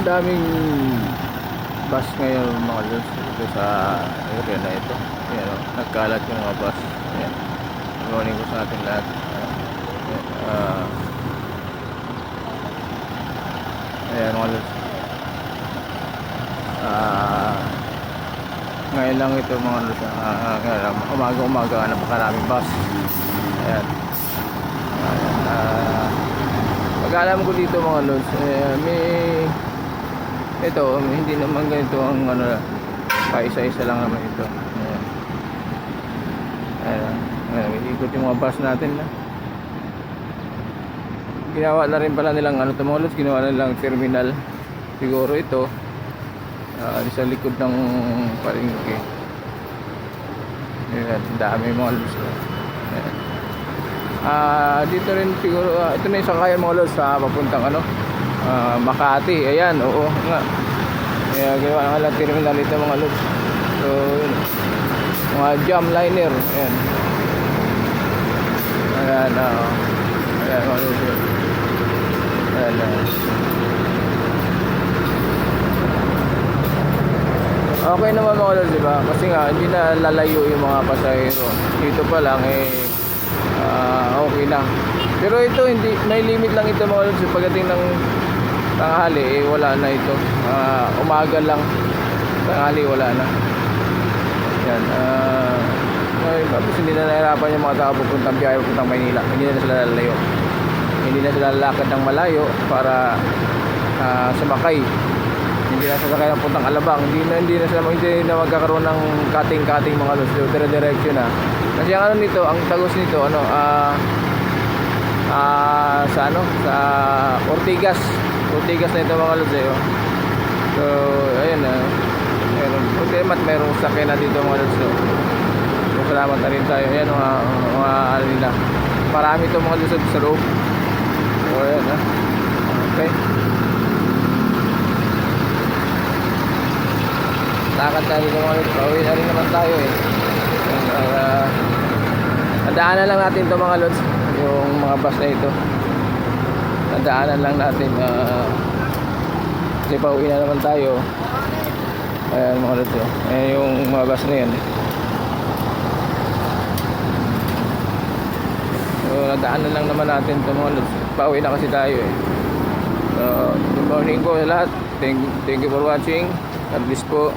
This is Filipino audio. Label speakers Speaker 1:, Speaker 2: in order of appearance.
Speaker 1: daming bus ngayon mga lods dito sa area na ito. Ayan, oh, nagkalat yung mga bus. Ayan, morning ko sa ating lahat. Ayan mga lods, ngayon lang ito mga lods, umaga napakaraming bus. Ayan, pag-alam ko dito mga lods, ito hindi naman ganito ang paisa-isa lang naman ito. Ayan, ikot yung mga bus natin na. Ginawa na rin pala nilang mga lods, ginawa na nilang terminal siguro ito, sa likod ng palengke. Ayan, dami mga lods. Ayan. Dito rin siguro, ito na yung sakayan mga lods sa papuntang Makati. Ayan, oo nga. Kaya ginawa na lang terminal ito mga lods. So yun, mga jam liner. Ayan. Ayan, ayan mga lods. Ayan. Okay naman mga lods, diba? Kasi nga hindi na lalayo yung mga pasahero. Dito pa lang okay lang. Pero ito hindi, may limit lang ito mga lods. Pagdating ng tanghali wala na ito. Umaga lang, tanghali wala na. Yan. Tapos hindi na nahirapan yung mga tao pupuntang biyahe, pupuntang Maynila. Hindi na sila lalayo. Hindi na sila lalakad ng malayo para sumakay. Hindi na sasakay ng puntang Alabang. Hindi na magkakaroon ng cutting mga lods. Dire-diretso na. Kasi ang nito, ang tagos nito sa Ortigas na ito mga lods oh. So ayun mayroong sakyan na dito mga lods. So salamat na rin tayo. Ayan mga nila. Marami ito mga lods sa loob. So ayan okay. Lakad tayo dito mga lods. Pauwi na rin naman tayo nadaanan lang natin ito mga lods, yung mga bus na ito. Nadaanan lang natin kasi pauwi na naman tayo. Ayan mga lods ayan yung mga bus na yan. So nadaanan lang naman natin ito mga lods. Pauwi na kasi tayo So good morning po sa lahat. Thank you for watching. God bless po.